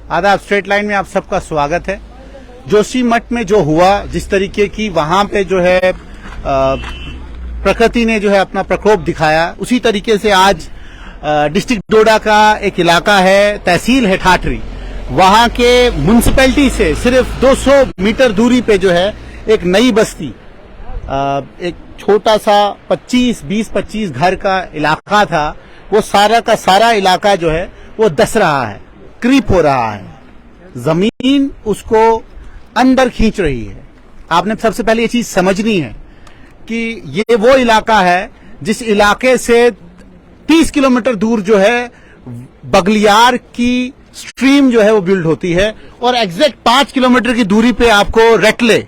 आदाब। Straight line में आप सबका स्वागत है। जोशीमठ में जो हुआ, जिस तरीके की वहां पे जो है प्रकृति ने जो है अपना प्रकोप दिखाया, उसी तरीके से आज डिस्ट्रिक्ट डोडा का एक इलाका है, तहसील है ठाठरी, वहां के म्युनिसिपैलिटी से सिर्फ 200 मीटर दूरी पे जो है एक नई बस्ती, एक छोटा सा 20-25 घर का इलाका था, वो सारा का सारा इलाका जो है वो धंस रहा है, क्रीप हो रहा है, जमीन उसको अंदर खींच रही है। आपने सबसे पहले ये चीज समझनी है कि ये वो इलाका है जिस इलाके से 30 किलोमीटर दूर जो है बगलियार की स्ट्रीम जो है वो बिल्ड होती है, और एग्जैक्ट 5 किलोमीटर की दूरी पे आपको रेटले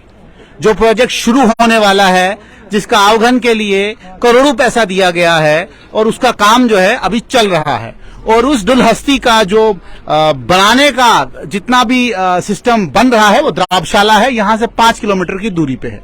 जो प्रोजेक्ट शुरू होने वाला है, जिसका अवघन के लिए करोड़ों पैसा दिया गया है और उसका काम जो है अभी चल रहा है, और उस दुलहस्ती का जो बनाने का जितना भी सिस्टम बन रहा है वो द्राबशाला है, यहां से 5 किलोमीटर की दूरी पे है।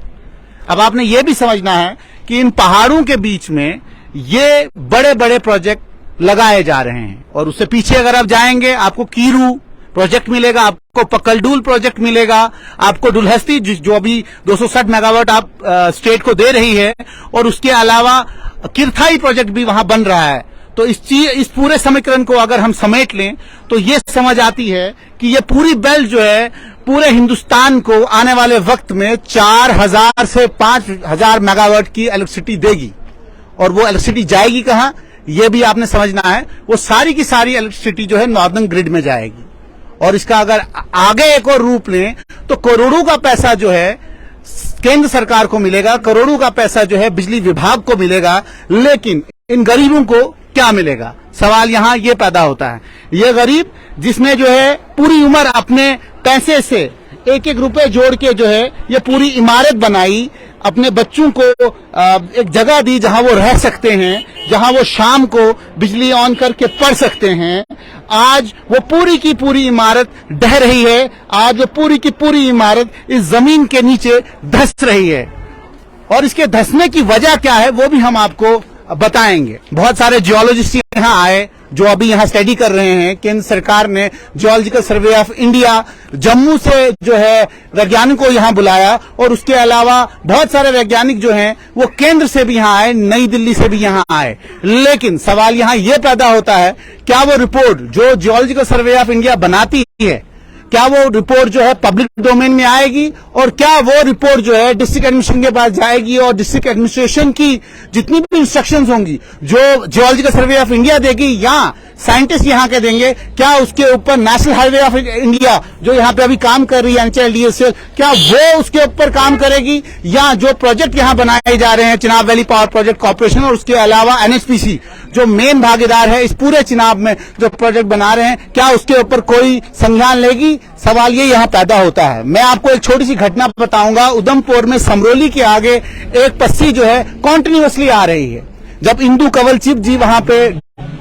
अब आपने ये भी समझना है कि इन पहाड़ों के बीच में ये बड़े बड़े प्रोजेक्ट लगाए जा रहे हैं, और उससे पीछे अगर आप जाएंगे आपको कीरू प्रोजेक्ट मिलेगा, आपको पकलडूल प्रोजेक्ट मिलेगा, आपको दुलहस्ती जो अभी 260 मेगावाट आप स्टेट को दे रही है, और उसके अलावा किरथाई प्रोजेक्ट भी वहां बन रहा है। तो इस पूरे समीकरण को अगर हम समेट लें तो ये समझ आती है कि ये पूरी बेल्ट जो है पूरे हिंदुस्तान को आने वाले वक्त में 4000 से 5000 मेगावाट की इलेक्ट्रिसिटी देगी। और वो इलेक्ट्रिसिटी जाएगी कहां, ये भी आपने समझना है। वो सारी की सारी इलेक्ट्रिसिटी जो है नॉर्दर्न ग्रिड में जाएगी, और इसका अगर आगे एक और रूप लें तो करोड़ों का पैसा जो है केंद्र सरकार को मिलेगा, करोड़ों का पैसा जो है बिजली विभाग को मिलेगा, लेकिन इन गरीबों को क्या मिलेगा? सवाल यहां ये पैदा होता है। ये गरीब जिसने जो है पूरी उम्र अपने पैसे से एक एक रुपए जोड़ के जो है ये पूरी इमारत बनाई, अपने बच्चों को एक जगह दी जहां वो रह सकते हैं, जहां वो शाम को बिजली ऑन करके पढ़ सकते हैं, आज वो पूरी की पूरी इमारत ढह रही है। आज वो पूरी की पूरी इमारत इस जमीन के नीचे धंस रही है, और इसके धंसने की वजह क्या है वो भी हम आपको बताएंगे। बहुत सारे जियोलॉजिस्ट यहाँ आए जो अभी यहाँ स्टडी कर रहे हैं। केंद्र सरकार ने geological survey of India Jammu से जो है वैज्ञानिकों को यहाँ बुलाया, और उसके अलावा बहुत सारे वैज्ञानिक जो हैं वो केंद्र से भी यहाँ आए, नई दिल्ली से भी यहाँ आए। लेकिन सवाल यहाँ ये पैदा होता है, क्या वो रिपोर्ट जो जियोलॉजिकल सर्वे ऑफ इंडिया बनाती है, क्या वो रिपोर्ट जो है पब्लिक डोमेन में आएगी, और क्या वो रिपोर्ट जो है डिस्ट्रिक्ट एडमिनिस्ट्रेशन के पास जाएगी, और डिस्ट्रिक्ट एडमिनिस्ट्रेशन की जितनी भी इंस्ट्रक्शंस होंगी जो जियोलॉजिकल सर्वे ऑफ इंडिया देगी या साइंटिस्ट यहाँ के देंगे, क्या उसके ऊपर नेशनल हाईवे ऑफ इंडिया जो यहाँ पे अभी काम कर रही है NHAI, क्या वो उसके ऊपर काम करेगी, या जो प्रोजेक्ट यहाँ बनाए जा रहे हैं Chenab valley power project corporation और उसके अलावा NHPC जो मेन भागीदार है इस पूरे चिनाब में जो प्रोजेक्ट बना रहे हैं, क्या उसके ऊपर कोई संज्ञान लेगी? सवाल ये यहाँ पैदा होता है। मैं आपको एक छोटी सी घटना बताऊंगा। उधमपुर में समरोली के आगे एक पस्सी जो है कॉन्टिन्यूअसली आ रही है। जब इंदू कंवलजीत जी वहां पे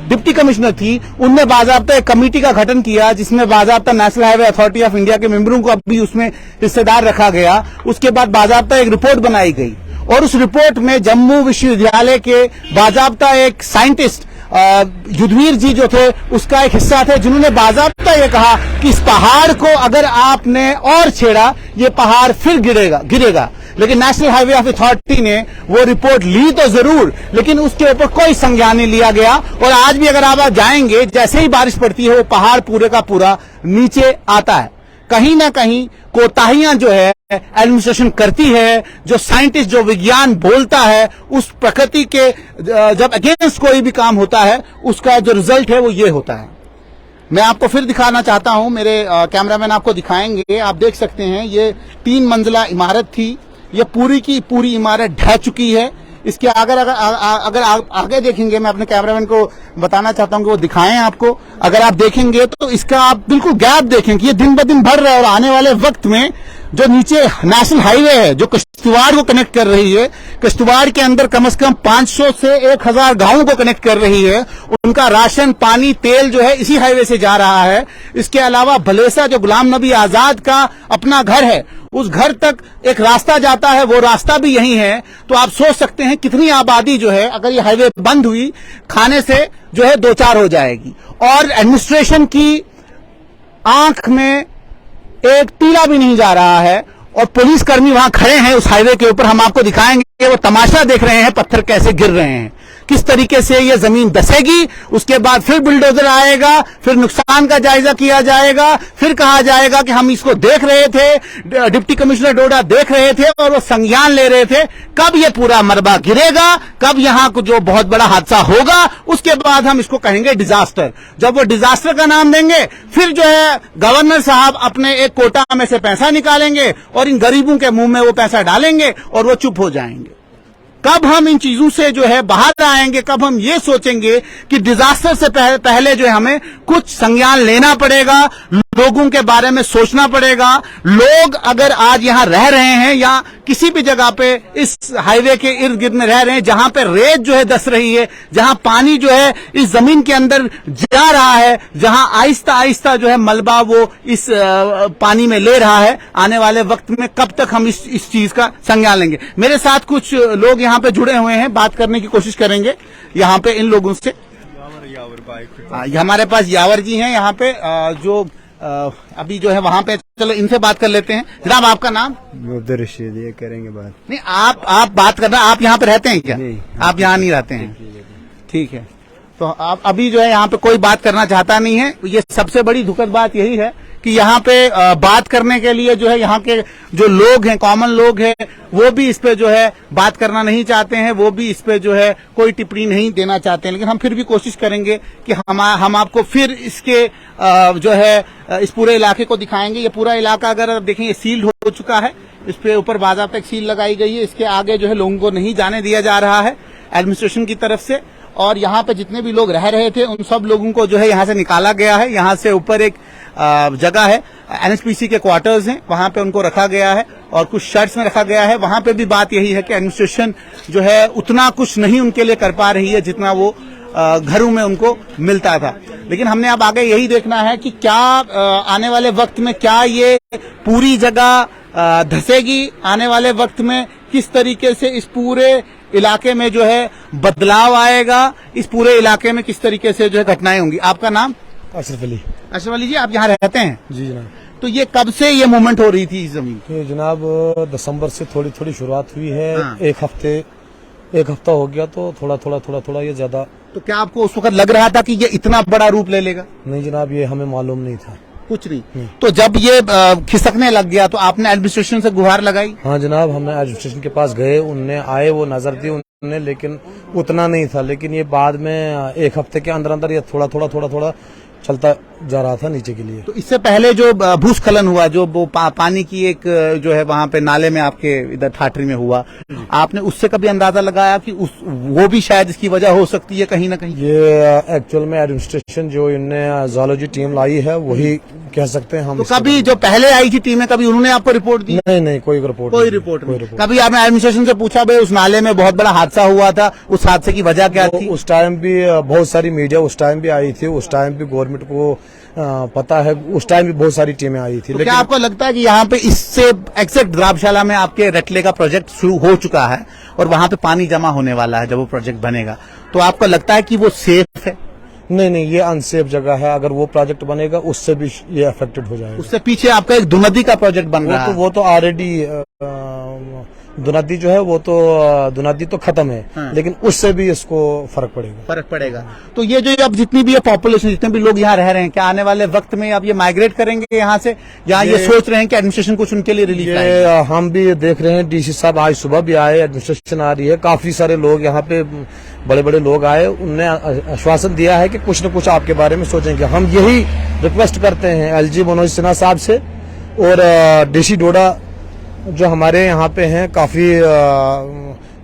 डिप्टी कमिश्नर थी, उनने बाजाबता एक कमेटी का गठन किया जिसमें बाजाबता national highway authority of India के मेंबरों को भी उसमें हिस्सेदार रखा गया। उसके बाद बाजाबता एक रिपोर्ट बनाई गई, और उस रिपोर्ट में जम्मू विश्वविद्यालय के बाजाबता एक साइंटिस्ट युद्धवीर जी जो थे उसका एक हिस्सा थे, जिन्होंने बाजाबता ये कहा कि इस पहाड़ को अगर आपने और छेड़ा ये पहाड़ फिर गिरेगा। लेकिन नेशनल हाईवे ऑफ अथॉरिटी ने वो रिपोर्ट ली तो जरूर, लेकिन उसके ऊपर कोई संज्ञान नहीं लिया गया। और आज भी अगर आप जाएंगे, जैसे ही बारिश पड़ती है वो पहाड़ पूरे का पूरा नीचे आता है। कहीं ना कहीं कोताहियां जो है एडमिनिस्ट्रेशन करती है, जो साइंटिस्ट जो विज्ञान बोलता है उस प्रकृति के जब अगेंस्ट कोई भी काम होता है उसका जो रिजल्ट है वो ये होता है। मैं आपको फिर दिखाना चाहता हूं, मेरे कैमरामैन आपको दिखाएंगे। आप देख सकते हैं ये 3 मंजिला इमारत थी, ये पूरी की पूरी इमारत ढह चुकी है। इसके अगर आप आगे देखेंगे, मैं अपने कैमरामैन को बताना चाहता हूं कि वो दिखाएं आपको। अगर आप देखेंगे तो इसका आप बिल्कुल गैप देखें कि ये दिन ब दिन बढ़ रहा है, और आने वाले वक्त में जो नीचे नेशनल हाईवे है जो किश्तवाड़ को कनेक्ट कर रही है, किश्तवाड़ के अंदर कम से कम 500 से 1000 गांवों को कनेक्ट कर रही है। उनका राशन, पानी, तेल जो है इसी हाईवे से जा रहा है। इसके अलावा भलेसा जो गुलाम नबी आजाद का अपना घर है, उस घर तक एक रास्ता जाता है, वो रास्ता भी यही है। तो आप सोच सकते हैं कितनी आबादी जो है अगर ये हाईवे बंद हुई, खाने से जो है 2-4 हो जाएगी। और एडमिनिस्ट्रेशन की आंख में एक टीला भी नहीं जा रहा है और पुलिसकर्मी वहां खड़े हैं उस हाईवे के ऊपर। हम आपको दिखाएंगे, वो तमाशा देख रहे हैं, पत्थर कैसे गिर रहे हैं, किस तरीके से ये जमीन धसेगी, उसके बाद फिर बुलडोजर आएगा, फिर नुकसान का जायजा किया जाएगा, फिर कहा जाएगा कि हम इसको देख रहे थे, डिप्टी कमिश्नर डोडा देख रहे थे और वो संज्ञान ले रहे थे। कब ये पूरा मलबा गिरेगा, कब यहां जो बहुत बड़ा हादसा होगा, उसके बाद हम इसको कहेंगे डिजास्टर। जब वो डिजास्टर का नाम देंगे, फिर जो है गवर्नर साहब अपने एक कोटा में से पैसा निकालेंगे और इन गरीबों के मुंह में वो पैसा डालेंगे और वो चुप हो जाएंगे। कब हम इन चीजों से जो है बाहर आएंगे, कब हम ये सोचेंगे कि डिजास्टर से पहले जो है हमें कुछ संज्ञान लेना पड़ेगा, लोगों के बारे में सोचना पड़ेगा। लोग अगर आज यहां रह रहे हैं या किसी भी जगह पे इस हाईवे के इर्द गिर्द में रह रहे हैं जहां पे रेत जो है धस रही है, जहां पानी जो है इस जमीन के अंदर जा रहा है, जहां आहिस्ता आहिस्ता जो है मलबा वो इस पानी में ले रहा है, आने वाले वक्त में कब तक हम इस चीज का संज्ञान लेंगे। मेरे साथ कुछ लोग यहां पे जुड़े हुए हैं, बात करने की कोशिश करेंगे यहां पे इन लोगों से। हमारे पास यावर जी हैं यहाँ पे, जो अभी जो है वहां पे, चलो इनसे बात कर लेते हैं। जनाब आपका नाम? उधर ये करेंगे बात। नहीं, आप बात करना। आप यहाँ पे रहते हैं क्या? नहीं, आप यहाँ नहीं रहते हैं, ठीक है। तो आप अभी जो है यहाँ पे कोई बात करना चाहता नहीं है। ये सबसे बड़ी दुखद बात यही है कि यहाँ पे बात करने के लिए जो है यहाँ के जो लोग हैं, कॉमन लोग हैं, वो भी इस पे जो है बात करना नहीं चाहते हैं, वो भी इस पे जो है कोई टिप्पणी नहीं देना चाहते हैं। लेकिन हम फिर भी कोशिश करेंगे कि हम आपको फिर इसके जो है इस पूरे इलाके को दिखाएंगे। ये पूरा इलाका अगर आप देखें, ये सील्ड हो चुका है, इस पे ऊपर बाज़ाब्ता सील लगाई गई है। इसके आगे जो है लोगों को नहीं जाने दिया जा रहा है एडमिनिस्ट्रेशन की तरफ से। और यहाँ पे जितने भी लोग रह रहे थे उन सब लोगों को जो है यहाँ से निकाला गया है। यहाँ से ऊपर एक जगह है, एनएचपीसी के क्वार्टर्स हैं, वहां पे उनको रखा गया है और कुछ शर्ट्स में रखा गया है। वहां पे भी बात यही है कि एडमिनिस्ट्रेशन जो है उतना कुछ नहीं उनके लिए कर पा रही है जितना वो घरों में उनको मिलता था। लेकिन हमने अब आगे यही देखना है कि क्या आने वाले वक्त में क्या ये पूरी जगह धसेगी, आने वाले वक्त में किस तरीके से इस पूरे इलाके में जो है बदलाव आएगा, इस पूरे इलाके में किस तरीके से जो है घटनाएं होंगी। आपका नाम? अशरफ अली। अशरफ अली जी, आप यहाँ रहते हैं? जी जनाब। तो ये कब से ये मूवमेंट हो रही थी इस जमीन? ये जनाब दिसंबर से थोड़ी थोड़ी शुरुआत हुई है। हाँ। एक हफ्ता हो गया, तो थोड़ा ये ज्यादा। तो क्या आपको उस वक्त लग रहा था कि ये इतना बड़ा रूप ले लेगा? नहीं जनाब, ये हमें मालूम नहीं था, कुछ नहीं। तो जब ये खिसकने लग गया तो आपने एडमिनिस्ट्रेशन से गुहार लगाई? हाँ जनाब, हमने एडमिनिस्ट्रेशन के पास गए, उनने आए, वो नजर दी उन्होंने, लेकिन उतना नहीं था। लेकिन ये बाद में एक हफ्ते के अंदर अंदर ये थोड़ा चलता जा रहा था नीचे के लिए। तो इससे पहले जो भूस्खलन हुआ, जो वो पानी की एक जो है वहां पे नाले में आपके इधर ठाठरी में हुआ, आपने उससे कभी अंदाजा लगाया कि वो भी शायद इसकी वजह हो सकती है कहीं ना कहीं? ये एक्चुअल में एडमिनिस्ट्रेशन जो इनने ज़ूलॉजी टीम लाई है वही कह सकते हैं हम। तो कभी जो पहले आई थी टीमें, कभी उन्होंने आपको रिपोर्ट दी? नहीं, कोई रिपोर्ट नहीं। कभी आपने एडमिनिस्ट्रेशन से पूछा भाई उस नाले में बहुत बड़ा हादसा हुआ था, उस हादसे की वजह क्या थी? उस टाइम भी बहुत सारी मीडिया उस टाइम भी आई थी, उस टाइम भी गवर्नमेंट को पता है, उस टाइम भी बहुत सारी टीमें आई थी। तो क्या आपको लगता है कि यहाँ पे इससे एग्जैक्ट द्राबशाला में आपके रटले का प्रोजेक्ट शुरू हो चुका है और वहां पे पानी जमा होने वाला है जब वो प्रोजेक्ट बनेगा, तो आपको लगता है कि वो सेफ है? नहीं, ये अनसेफ जगह है। अगर वो प्रोजेक्ट बनेगा उससे भी ये अफेक्टेड हो जाएगा। उससे पीछे आपका एक दुनदी का प्रोजेक्ट बन रहा है। वो तो ऑलरेडी दुनदी जो है वो तो दुनदी तो खत्म है। हाँ। लेकिन उससे भी इसको फर्क पड़ेगा। तो ये जो अब जितनी भी पॉपुलेशन, जितने भी लोग यहाँ रह रहे हैं, क्या आने वाले वक्त में अब ये माइग्रेट करेंगे यहाँ से, या ये सोच रहे हैं कि एडमिनिस्ट्रेशन कुछ उनके लिए रिलीफ लाएगी? हम भी देख रहे हैं, डीसी साहब आज सुबह भी आए, एडमिनिस्ट्रेशन आ रही है, काफी सारे लोग यहाँ पे बड़े लोग आए, उनने आश्वासन दिया है कि कुछ न कुछ आपके बारे में सोचेंगे। हम यही रिक्वेस्ट करते हैं एलजी मनोज सिन्हा साहब से और डीसी डोडा जो हमारे यहाँ पे हैं, काफी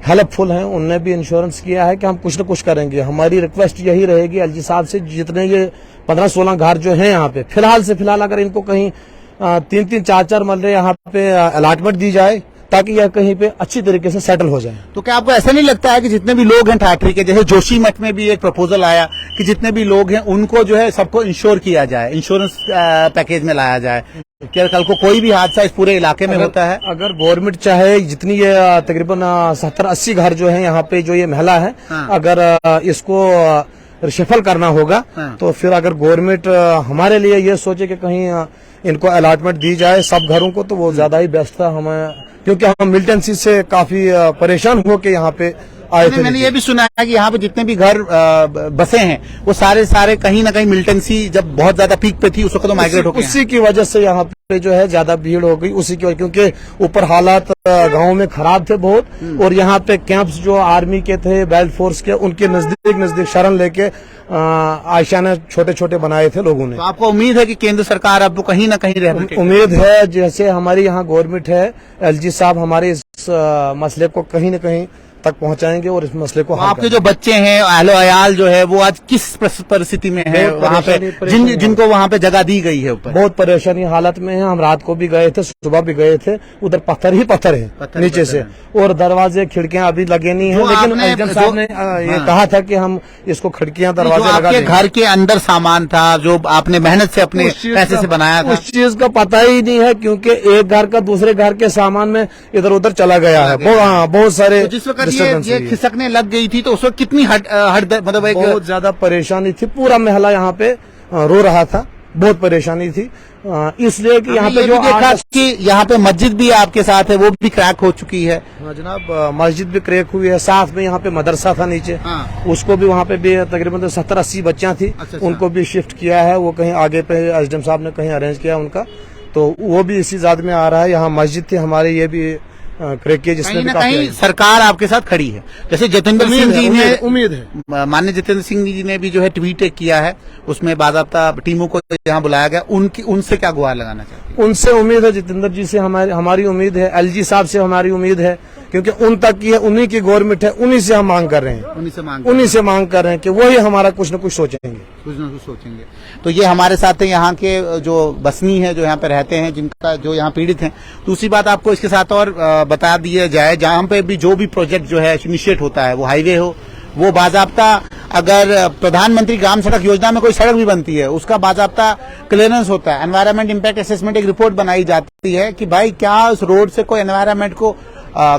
हेल्पफुल हैं, उनने भी इंश्योरेंस किया है कि हम कुछ न कुछ करेंगे। हमारी रिक्वेस्ट यही रहेगी एलजी साहब से, जितने ये 15-16 घर जो हैं यहाँ पे फिलहाल अगर इनको कहीं 3-3, 4-4 मरले यहाँ पे अलॉटमेंट दी जाए ताकि यह कहीं पे अच्छी तरीके से सेटल हो जाए। तो क्या आपको ऐसा नहीं लगता है कि जितने भी लोग हैं ठाठरी के, जैसे जोशीमठ में भी एक प्रपोजल आया कि जितने भी लोग हैं उनको जो है सबको इंश्योर किया जाए, इंश्योरेंस पैकेज में लाया जाए, क्या कल को कोई भी हादसा इस पूरे इलाके में होता है? अगर गवर्नमेंट चाहे, जितनी ये तकरीबन 70-80 घर जो है यहाँ पे, जो ये महिला है, हाँ। अगर इसको रिशफल करना होगा। हाँ। तो फिर अगर गवर्नमेंट हमारे लिए ये सोचे कि कहीं इनको अलॉटमेंट दी जाए सब घरों को, तो वो ज्यादा ही बेस्ट था हमें, क्योंकि हम मिलिटेंसी से काफी परेशान होके यहाँ पे आए थे। मैंने ये भी सुना है कि यहाँ पे जितने भी घर बसे हैं वो सारे कहीं ना कहीं मिलिटेंसी जब बहुत ज्यादा पीक पे थी उस वक्त तो माइग्रेट हो गए हैं। उसी की वजह से यहाँ पे जो है ज्यादा भीड़ हो गई, उसी की वजह, क्योंकि ऊपर हालात गांव में खराब थे बहुत, और यहाँ पे कैंप्स जो आर्मी के थे, बेल्ट फोर्स के, उनके नजदीक शरण लेके आशियाने छोटे छोटे बनाए थे लोगों ने। तो आपको उम्मीद है कि केंद्र सरकार आपको कहीं ना कहीं रह उम्मीद है, जैसे हमारी यहाँ गवर्नमेंट है, एलजी साहब हमारे इस मसले को कहीं न कहीं तक पहुंचाएंगे और इस मसले को हल आपके जो बच्चे हैं, अहलो अयाल जो है वो आज किस परिस्थिति में है बहुत वहाँ पे, परेशानी जिनको वहाँ पे जगह दी गई है ऊपर? बहुत परेशानी हालत में है। हम रात को भी गए थे, सुबह भी गए थे, उधर पत्थर ही पत्थर है नीचे से, और दरवाजे खिड़कियां अभी लगे नहीं है। लेकिन एसडीएम साहब ने ये कहा था कि हम इसको खिड़कियां दरवाजे लगा देंगे। घर के अंदर सामान था जो आपने मेहनत से अपने पैसे से बनाया था, उस चीज का पता ही नहीं है, क्योंकि एक घर का दूसरे घर के सामान में इधर उधर चला गया है। बहुत सारे जिस वक्त ये खिसकने लग गई थी तो उस वक्त कितनी मतलब एक बहुत ज्यादा परेशानी थी, पूरा महला यहाँ पे रो रहा था, बहुत परेशानी थी, इसलिए कि यहाँ पे जो देखा कि यहाँ पे मस्जिद भी आपके साथ है वो भी क्रैक हो चुकी है। हाँ जनाब, मस्जिद भी क्रैक हुई है, साथ में यहाँ पे मदरसा था नीचे, उसको भी वहाँ पे भी तकरीबन 70-80 बच्चियां थी, उनको भी शिफ्ट किया है, वो कहीं आगे पे एसडीएम साहब ने कहीं अरेंज किया उनका, तो वो भी इसी जात में आ रहा है। यहाँ मस्जिद थी हमारे, ये भी क्रैक किया, जिसमें कहीं सरकार आपके साथ खड़ी है। जैसे जितेंद्र सिंह जी ने, उम्मीद है, माननीय जितेंद्र सिंह जी ने भी जो है ट्वीट किया है, उसमें बाकायदा टीमों को यहाँ बुलाया गया, उनसे क्या गुहार लगाना चाहते हैं? उनसे उम्मीद है, जितेंद्र जी से हमारी उम्मीद है, एलजी साहब से हमारी उम्मीद है, क्योंकि उन तक की है, उन्हीं की गवर्नमेंट है, उन्हीं से हम मांग कर रहे हैं, उन्हीं से मांग कर रहे हैं कि वही हमारा कुछ न कुछ सोचेंगे, कुछ न कुछ सोचेंगे। तो ये हमारे साथ है यहाँ के जो बसनी है, जो यहाँ पे रहते हैं, जिनका जो यहाँ पीड़ित हैं। दूसरी बात आपको इसके साथ और बता दिया जाए, जहाँ पे भी जो भी प्रोजेक्ट जो है इनिशिएट होता है, वो हाईवे हो, वो बाजाब्ता, अगर प्रधानमंत्री ग्राम सड़क योजना में कोई सड़क भी बनती है उसका बाजाब्ता क्लियरेंस होता है, एनवायरमेंट इम्पैक्ट असेसमेंट एक रिपोर्ट बनाई जाती है कि भाई क्या उस रोड से कोई एनवायरमेंट को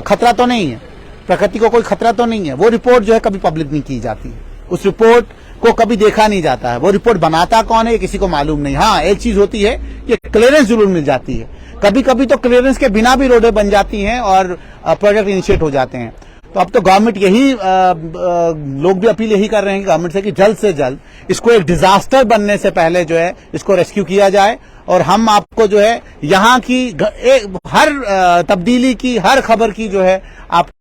खतरा तो नहीं है, प्रकृति को कोई खतरा तो नहीं है। वो रिपोर्ट जो है कभी पब्लिक नहीं की जाती है, उस रिपोर्ट को कभी देखा नहीं जाता है। वो रिपोर्ट बनाता कौन है ये किसी को मालूम नहीं। हाँ, एक चीज होती है कि क्लियरेंस जरूर मिल जाती है, कभी कभी तो क्लियरेंस के बिना भी रोडें बन जाती हैं और प्रोजेक्ट इनिशिएट हो जाते हैं। तो अब तो गवर्नमेंट यही लोग भी अपील यही कर रहे हैं गवर्नमेंट से कि जल्द से जल्द इसको एक डिजास्टर बनने से पहले जो है इसको रेस्क्यू किया जाए, और हम आपको जो है यहाँ की हर तब्दीली की, हर खबर की जो है आप